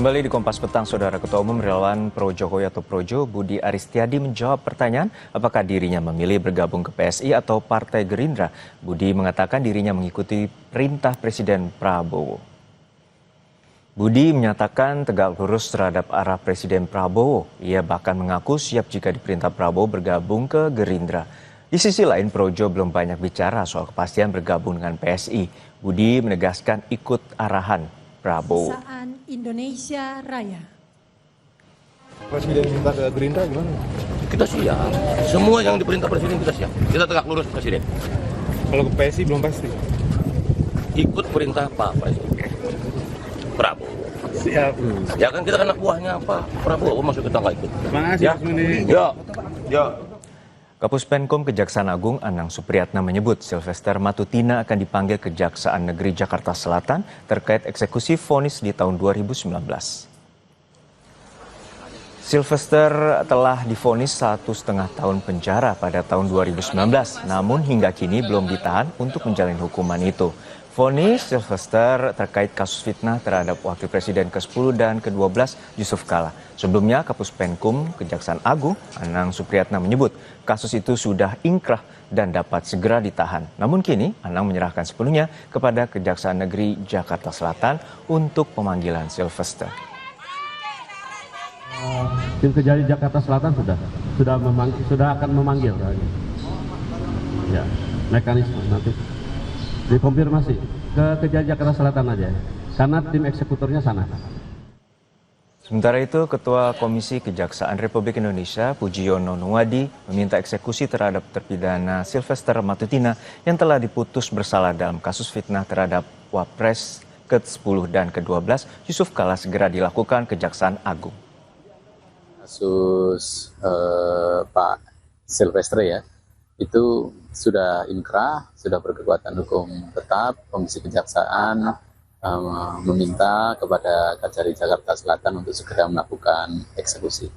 Kembali di Kompas Petang, Saudara Ketua Umum Relawan Pro Jokowi atau Projo, Budi Aristiadi menjawab pertanyaan apakah dirinya memilih bergabung ke PSI atau Partai Gerindra. Budi mengatakan dirinya mengikuti perintah Presiden Prabowo. Budi menyatakan tegak lurus terhadap arah Presiden Prabowo. Ia bahkan mengaku siap jika diperintah Prabowo bergabung ke Gerindra. Di sisi lain, Projo belum banyak bicara soal kepastian bergabung dengan PSI. Budi menegaskan ikut arahan Prabowo. Indonesia Raya. Presiden minta ke Gerindra gimana? Kita siap. Semua yang diperintah Presiden kita siap. Kita tegak lurus Presiden. Kalau ke PSI belum pasti. Ikut perintah Pak Presiden. Prabowo. Siap. Ya kan kita anak buahnya Pak Prabowo, masuk kita nggak ikut. Terima kasih Ya. Mas Muni. Ya. Kapus Penkum Kejaksaan Agung Anang Supriyatna menyebut Sylvester Matutina akan dipanggil Kejaksaan Negeri Jakarta Selatan terkait eksekusi vonis di tahun 2019. Sylvester telah divonis 1,5 tahun penjara pada tahun 2019, namun hingga kini belum ditahan untuk menjalani hukuman itu. Vonis Sylvester terkait kasus fitnah terhadap Wakil Presiden ke-10 dan ke-12 Yusuf Kala. Sebelumnya, Kapus Penkum Kejaksaan Agung Anang Supriyatna menyebut kasus itu sudah ingkrah dan dapat segera ditahan. Namun kini, Anang menyerahkan sepenuhnya kepada Kejaksaan Negeri Jakarta Selatan untuk pemanggilan Sylvester. Tim Kejari Jakarta Selatan sudah akan memanggil. Ya, mekanisme nanti dikonfirmasi ke Kejari Jakarta Selatan aja, karena tim eksekutornya sana. Sementara itu, Ketua Komisi Kejaksaan Republik Indonesia Pujiyono Nuwadi meminta eksekusi terhadap terpidana Sylvester Matutina yang telah diputus bersalah dalam kasus fitnah terhadap Wapres ke-10 dan ke-12 Yusuf Kala segera dilakukan Kejaksaan Agung. Kasus Pak Sylvester ya, itu sudah inkrah, sudah berkekuatan hukum tetap. Komisi Kejaksaan meminta kepada Kejari Jakarta Selatan untuk segera melakukan eksekusi.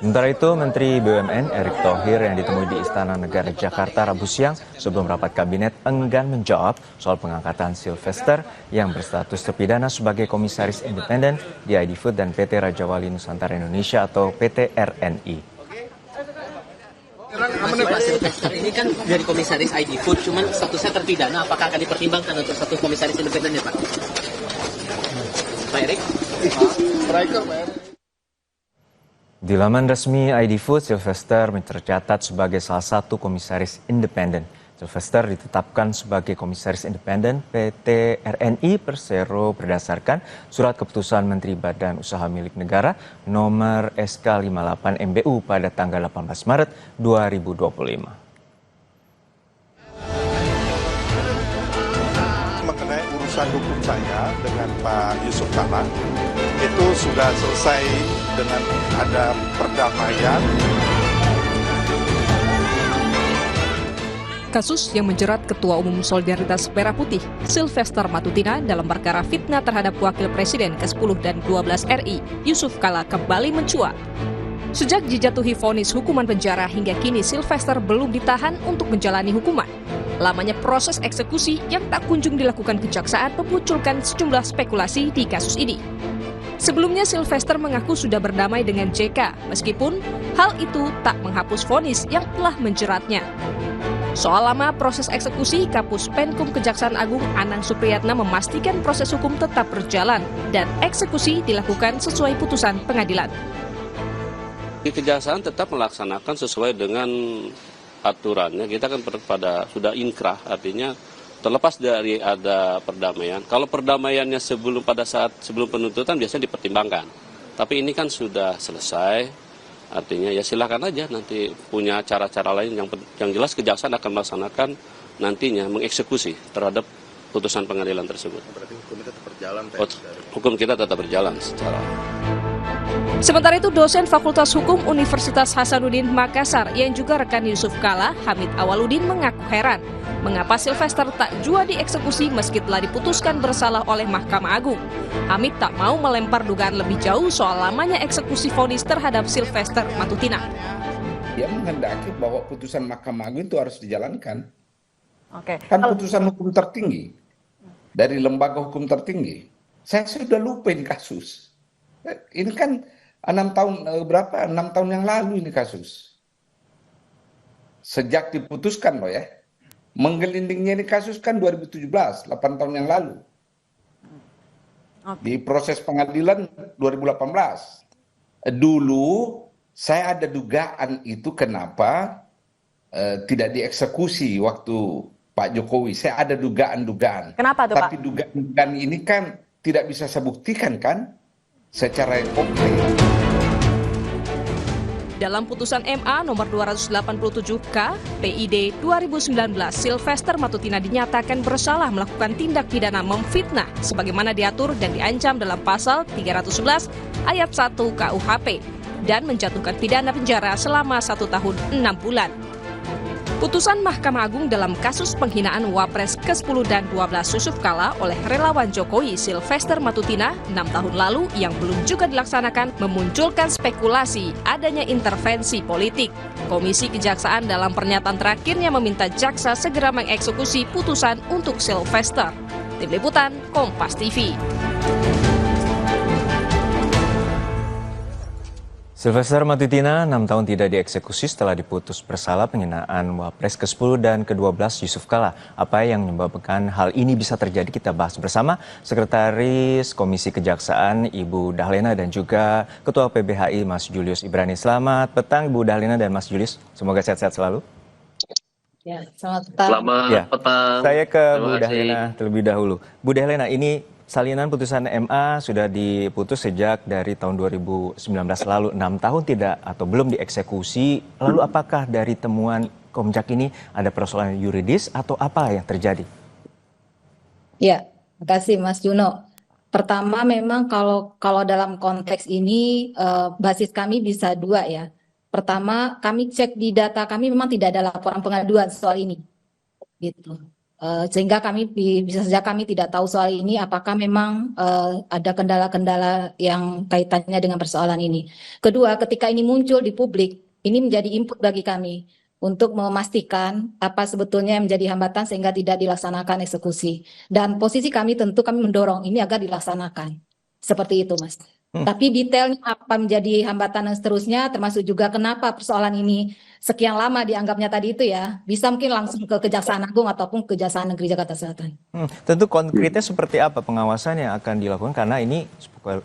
Sementara itu, Menteri BUMN Erick Thohir yang ditemui di Istana Negara Jakarta Rabu siang sebelum rapat kabinet enggan menjawab soal pengangkatan Sylvester yang berstatus terpidana sebagai komisaris independen di ID Food dan PT Raja Wali Nusantara Indonesia atau PT RNI. Pak Sylvester ini kan dari komisaris ID Food, cuman statusnya terpidana, apakah akan dipertimbangkan untuk status komisaris independen ya Pak? Pak Erik? Di laman resmi ID Food, Sylvester tercatat sebagai salah satu komisaris independen. Sylvester ditetapkan sebagai komisaris independen PT RNI Persero berdasarkan surat keputusan Menteri Badan Usaha Milik Negara nomor SK 58 MBU pada tanggal 18 Maret 2025. Mengenai urusan hukum saya dengan Pak Yusuf Kala, itu sudah selesai dengan ada perdamaian. Kasus yang menjerat Ketua Umum Solidaritas Merah Putih, Sylvester Matutina dalam perkara fitnah terhadap Wakil Presiden ke-10 dan 12 RI, Yusuf Kala kembali mencuat. Sejak dijatuhi vonis hukuman penjara hingga kini Sylvester belum ditahan untuk menjalani hukuman. Lamanya proses eksekusi yang tak kunjung dilakukan kejaksaan memunculkan sejumlah spekulasi di kasus ini. Sebelumnya Sylvester mengaku sudah berdamai dengan JK, meskipun hal itu tak menghapus vonis yang telah menjeratnya. Soal lama proses eksekusi, Kapus Penkum Kejaksaan Agung Anang Supriyatna memastikan proses hukum tetap berjalan dan eksekusi dilakukan sesuai putusan pengadilan. Kejaksaan tetap melaksanakan sesuai dengan aturannya. Kita kan sudah inkrah, artinya terlepas dari ada perdamaian. Kalau perdamaiannya sebelum penuntutan biasanya dipertimbangkan. Tapi ini kan sudah selesai. Artinya ya silakan aja nanti punya cara-cara lain, yang jelas kejaksaan akan melaksanakan nantinya mengeksekusi terhadap putusan pengadilan tersebut. Berarti hukum kita tetap berjalan. Hukum kita tetap berjalan secara. Sementara itu, dosen Fakultas Hukum Universitas Hasanuddin Makassar yang juga rekan Yusuf Kala, Hamid Awaludin mengaku heran mengapa Sylvester tak jua dieksekusi meski telah diputuskan bersalah oleh Mahkamah Agung. Hamid tak mau melempar dugaan lebih jauh soal lamanya eksekusi vonis terhadap Sylvester Matutina. Dia menghendaki bahwa putusan Mahkamah Agung itu harus dijalankan. Oke. Kan putusan hukum tertinggi dari lembaga hukum tertinggi. Saya sudah lupa ini kasus. Ini kan 6 tahun yang lalu ini kasus. Sejak diputuskan loh ya. Menggelindingnya ini kasus kan 2017, 8 tahun yang lalu. Di proses pengadilan 2018. Dulu saya ada dugaan itu kenapa tidak dieksekusi waktu Pak Jokowi. Saya ada dugaan-dugaan. Kenapa tuh, Pak? Tapi dugaan-dugaan ini kan tidak bisa saya buktikan kan secara yang konkret. Dalam putusan MA nomor 287K PID 2019, Sylvester Matutina dinyatakan bersalah melakukan tindak pidana memfitnah sebagaimana diatur dan diancam dalam pasal 311 ayat 1 KUHP dan menjatuhkan pidana penjara selama 1 tahun 6 bulan. Putusan Mahkamah Agung dalam kasus penghinaan Wapres ke-10 dan 12 Yusuf Kala oleh relawan Jokowi Sylvester Matutina 6 tahun lalu yang belum juga dilaksanakan memunculkan spekulasi adanya intervensi politik. Komisi Kejaksaan dalam pernyataan terakhirnya meminta jaksa segera mengeksekusi putusan untuk Sylvester. Tim Liputan, Kompas TV. Sylvester Matutina 6 tahun tidak dieksekusi setelah diputus bersalah penghinaan Wapres ke-10 dan ke-12 Yusuf Kala. Apa yang menyebabkan hal ini bisa terjadi kita bahas bersama Sekretaris Komisi Kejaksaan Ibu Dahlena dan juga Ketua PBHI Mas Julius Ibrani. Selamat petang Ibu Dahlena dan Mas Julius. Semoga sehat-sehat selalu. Ya, selamat petang. Selamat petang. Saya ke Bu Dahlena terlebih dahulu. Bu Dahlena, ini salinan putusan MA sudah diputus sejak dari tahun 2019 lalu, 6 tahun tidak atau belum dieksekusi. Lalu apakah dari temuan Komjak ini ada persoalan yuridis atau apa yang terjadi? Ya, terima kasih Mas Juno. Pertama memang kalau dalam konteks ini basis kami bisa dua ya. Pertama, kami cek di data kami memang tidak ada laporan pengaduan soal ini. Gitu. Sehingga bisa saja kami tidak tahu soal ini apakah memang ada kendala-kendala yang kaitannya dengan persoalan ini. Kedua, ketika ini muncul di publik, ini menjadi input bagi kami untuk memastikan apa sebetulnya yang menjadi hambatan sehingga tidak dilaksanakan eksekusi. Dan posisi kami tentu kami mendorong ini agar dilaksanakan. Seperti itu, Mas. Tapi detailnya apa menjadi hambatan dan seterusnya, termasuk juga kenapa persoalan ini sekian lama dianggapnya tadi itu ya, bisa mungkin langsung ke Kejaksaan Agung ataupun Kejaksaan Negeri Jakarta Selatan. Tentu konkretnya seperti apa pengawasan yang akan dilakukan karena ini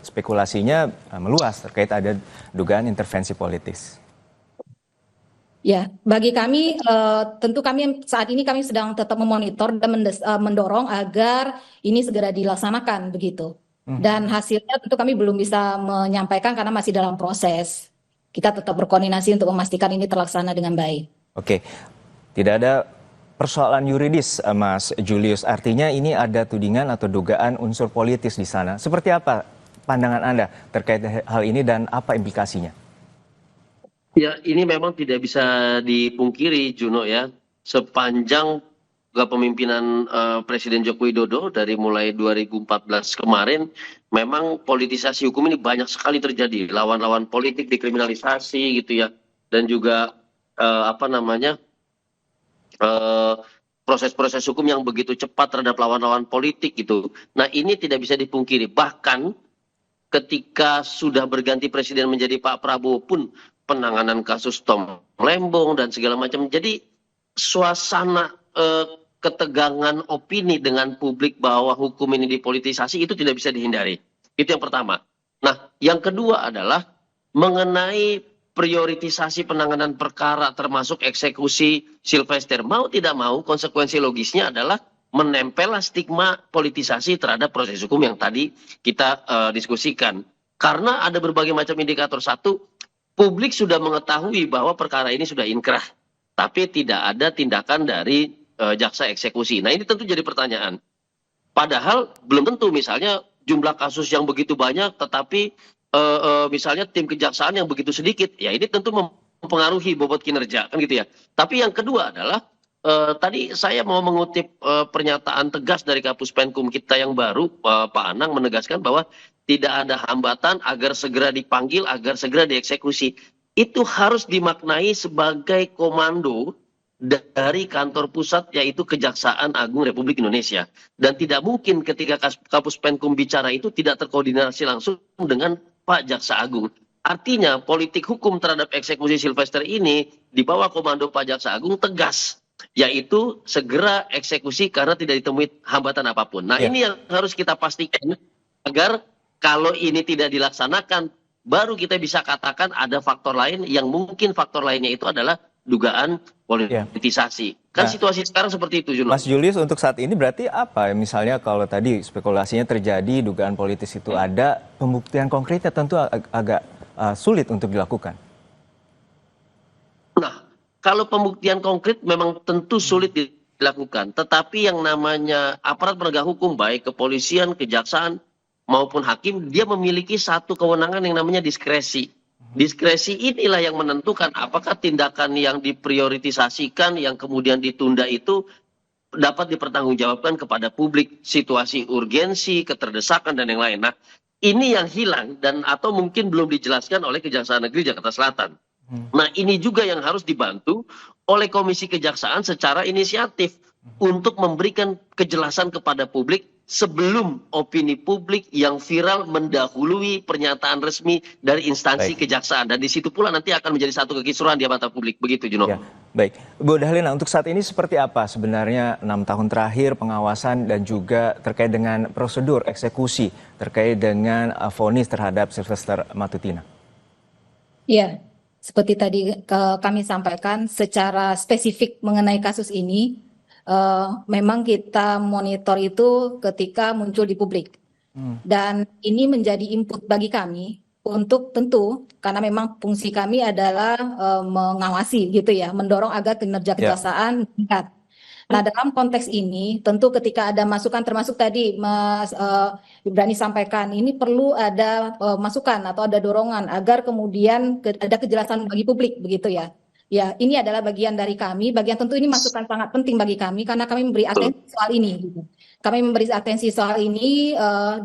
spekulasinya meluas terkait ada dugaan intervensi politis. Ya, bagi kami tentu kami saat ini kami sedang tetap memonitor dan mendorong agar ini segera dilaksanakan begitu. Dan hasilnya tentu kami belum bisa menyampaikan karena masih dalam proses. Kita tetap berkoordinasi untuk memastikan ini terlaksana dengan baik. Oke, tidak ada persoalan yuridis, Mas Julius. Artinya ini ada tudingan atau dugaan unsur politis di sana. Seperti apa pandangan Anda terkait hal ini dan apa implikasinya? Ya, ini memang tidak bisa dipungkiri, Juno ya. Sepanjang kepemimpinan Presiden Joko Widodo dari mulai 2014 kemarin, memang politisasi hukum ini banyak sekali terjadi. Lawan-lawan politik dikriminalisasi gitu ya, dan juga proses-proses hukum yang begitu cepat terhadap lawan-lawan politik gitu. Nah ini tidak bisa dipungkiri. Bahkan ketika sudah berganti presiden menjadi Pak Prabowo pun penanganan kasus Tom Lembong dan segala macam. Jadi suasana ketegangan opini dengan publik bahwa hukum ini dipolitisasi itu tidak bisa dihindari. Itu yang pertama. Nah, yang kedua adalah mengenai prioritisasi penanganan perkara termasuk eksekusi Sylvester. Mau tidak mau konsekuensi logisnya adalah menempellah stigma politisasi terhadap proses hukum yang tadi kita diskusikan. Karena ada berbagai macam indikator. Satu, publik sudah mengetahui bahwa perkara ini sudah inkrah, tapi tidak ada tindakan dari jaksa eksekusi. Nah ini tentu jadi pertanyaan. Padahal belum tentu misalnya jumlah kasus yang begitu banyak, tetapi misalnya tim kejaksaan yang begitu sedikit, ya ini tentu mempengaruhi bobot kinerja kan gitu ya. Tapi yang kedua adalah tadi saya mau mengutip pernyataan tegas dari Kapus Penkum kita yang baru, Pak Anang menegaskan bahwa tidak ada hambatan agar segera dipanggil, agar segera dieksekusi. Itu harus dimaknai sebagai komando dari kantor pusat yaitu Kejaksaan Agung Republik Indonesia. Dan tidak mungkin ketika Kapus Penkum bicara itu tidak terkoordinasi langsung dengan Pak Jaksa Agung. Artinya politik hukum terhadap eksekusi Sylvester ini di bawah komando Pak Jaksa Agung tegas, yaitu segera eksekusi karena tidak ditemui hambatan apapun. Nah ini yang harus kita pastikan agar kalau ini tidak dilaksanakan, baru kita bisa katakan ada faktor lain yang mungkin faktor lainnya itu adalah dugaan politisasi. Kan situasi sekarang seperti itu, Juno. Mas Julius, untuk saat ini berarti apa? Misalnya kalau tadi spekulasinya terjadi, dugaan politis itu ada, pembuktian konkretnya tentu agak sulit untuk dilakukan. Nah, kalau pembuktian konkret memang tentu sulit dilakukan. Tetapi yang namanya aparat penegak hukum, baik kepolisian, kejaksaan, maupun hakim, dia memiliki satu kewenangan yang namanya diskresi. Diskresi inilah yang menentukan apakah tindakan yang diprioritisasikan, yang kemudian ditunda itu dapat dipertanggungjawabkan kepada publik, situasi urgensi, keterdesakan, dan yang lain. Nah, ini yang hilang dan atau mungkin belum dijelaskan oleh Kejaksaan Negeri Jakarta Selatan. Nah, ini juga yang harus dibantu oleh Komisi Kejaksaan secara inisiatif untuk memberikan kejelasan kepada publik sebelum opini publik yang viral mendahului pernyataan resmi dari instansi kejaksaan. Dan di situ pula nanti akan menjadi satu kekisruhan di mata publik. Begitu, Juno. Ya, baik. Bu Dahlina, untuk saat ini seperti apa sebenarnya 6 tahun terakhir pengawasan dan juga terkait dengan prosedur eksekusi terkait dengan vonis terhadap Sylvester Matutina? Ya, seperti tadi kami sampaikan secara spesifik mengenai kasus ini, memang kita monitor itu ketika muncul di publik. Dan ini menjadi input bagi kami untuk tentu, karena memang fungsi kami adalah mengawasi gitu ya, mendorong agar kinerja kejaksaan meningkat. Nah, dalam konteks ini tentu ketika ada masukan termasuk tadi Mas Ibrani sampaikan, ini perlu ada masukan atau ada dorongan agar kemudian ada kejelasan bagi publik begitu ya. Ya, ini adalah bagian dari kami. Bagian tentu ini masukan sangat penting bagi kami karena kami memberi atensi soal ini. Gitu. Kami memberi atensi soal ini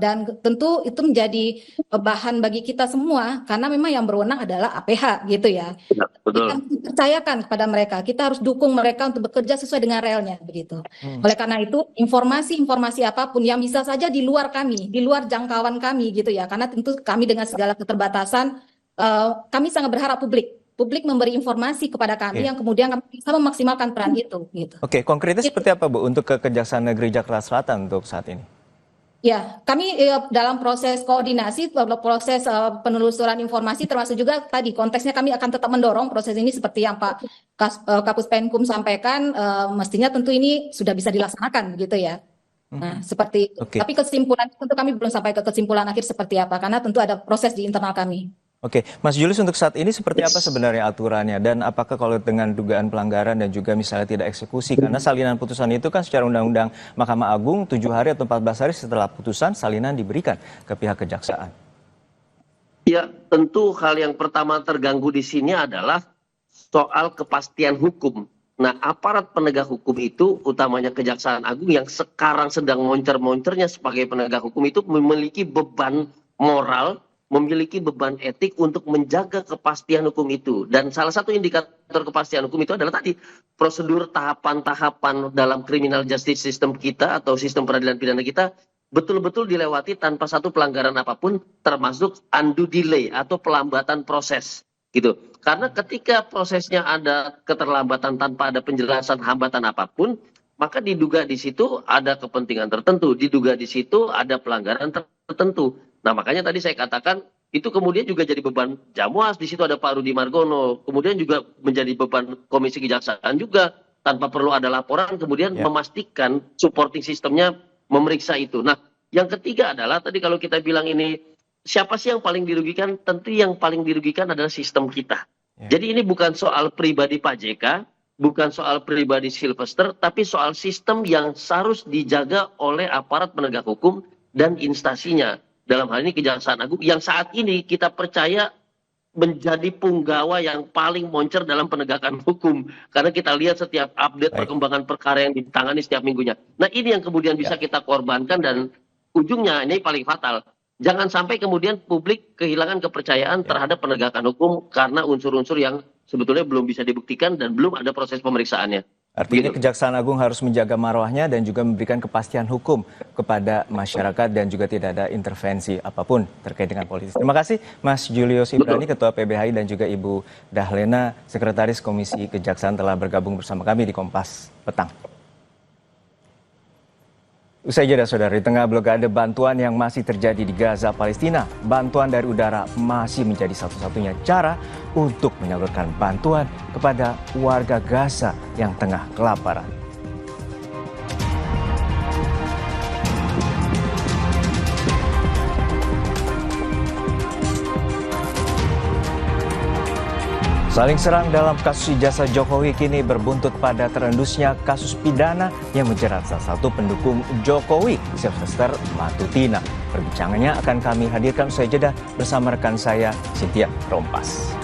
dan tentu itu menjadi bahan bagi kita semua karena memang yang berwenang adalah APH gitu ya. Betul. Kita percayakan kepada mereka. Kita harus dukung mereka untuk bekerja sesuai dengan relnya begitu. Oleh karena itu informasi apapun yang bisa saja di luar kami, di luar jangkauan kami gitu ya. Karena tentu kami dengan segala keterbatasan kami sangat berharap publik memberi informasi kepada kami yang kemudian kami bisa memaksimalkan peran itu. Gitu. Oke, konkretnya seperti apa Bu untuk Kejaksaan Negeri Jakarta Selatan untuk saat ini? Ya, kami dalam proses koordinasi, proses penelusuran informasi termasuk juga tadi konteksnya kami akan tetap mendorong proses ini seperti yang Pak Kapus Penkum sampaikan, mestinya tentu ini sudah bisa dilaksanakan gitu ya. Nah, seperti itu. Tapi kesimpulan tentu kami belum sampai ke kesimpulan akhir seperti apa karena tentu ada proses di internal kami. Oke, Mas Julius untuk saat ini seperti apa sebenarnya aturannya dan apakah kalau dengan dugaan pelanggaran dan juga misalnya tidak eksekusi karena salinan putusan itu kan secara undang-undang Mahkamah Agung 7 hari atau 14 hari setelah putusan salinan diberikan ke pihak kejaksaan. Ya, tentu hal yang pertama terganggu di sini adalah soal kepastian hukum. Nah, aparat penegak hukum itu utamanya Kejaksaan Agung yang sekarang sedang moncer-moncernya sebagai penegak hukum itu memiliki beban moral, memiliki beban etik untuk menjaga kepastian hukum itu. Dan salah satu indikator kepastian hukum itu adalah tadi prosedur tahapan-tahapan dalam criminal justice system kita atau sistem peradilan pidana kita betul-betul dilewati tanpa satu pelanggaran apapun termasuk undue delay atau pelambatan proses gitu. Karena ketika prosesnya ada keterlambatan tanpa ada penjelasan hambatan apapun, maka diduga di situ ada kepentingan tertentu, diduga di situ ada pelanggaran tertentu. Nah, makanya tadi saya katakan itu kemudian juga jadi beban Jamwas, di situ ada Pak Rudi Margono, kemudian juga menjadi beban Komisi Kejaksaan juga tanpa perlu ada laporan, kemudian memastikan supporting sistemnya memeriksa itu. Nah, yang ketiga adalah tadi kalau kita bilang ini siapa sih yang paling dirugikan? Tentu yang paling dirugikan adalah sistem kita. Jadi ini bukan soal pribadi Pak JK, bukan soal pribadi Sylvester, tapi soal sistem yang harus dijaga oleh aparat penegak hukum dan instansinya. Dalam hal ini Kejaksaan Agung yang saat ini kita percaya menjadi punggawa yang paling moncer dalam penegakan hukum. Karena kita lihat setiap update perkembangan perkara yang ditangani setiap minggunya. Nah, ini yang kemudian bisa kita korbankan dan ujungnya ini paling fatal. Jangan sampai kemudian publik kehilangan kepercayaan terhadap penegakan hukum karena unsur-unsur yang sebetulnya belum bisa dibuktikan dan belum ada proses pemeriksaannya. Artinya Begitu. Kejaksaan Agung harus menjaga marwahnya dan juga memberikan kepastian hukum kepada masyarakat dan juga tidak ada intervensi apapun terkait dengan politik. Terima kasih Mas Julius Ibrani, Ketua PBHI, dan juga Ibu Dahlena, Sekretaris Komisi Kejaksaan, telah bergabung bersama kami di Kompas Petang. Usai jeda, saudara, di tengah blokade bantuan yang masih terjadi di Gaza, Palestina, bantuan dari udara masih menjadi satu-satunya cara untuk menyalurkan bantuan kepada warga Gaza yang tengah kelaparan. Saling serang dalam kasus ijazah Jokowi kini berbuntut pada terendusnya kasus pidana yang menjerat salah satu pendukung Jokowi, Sylvester Matutina. Perbincangannya akan kami hadirkan usai jeda bersama rekan saya, Cynthia Rompas.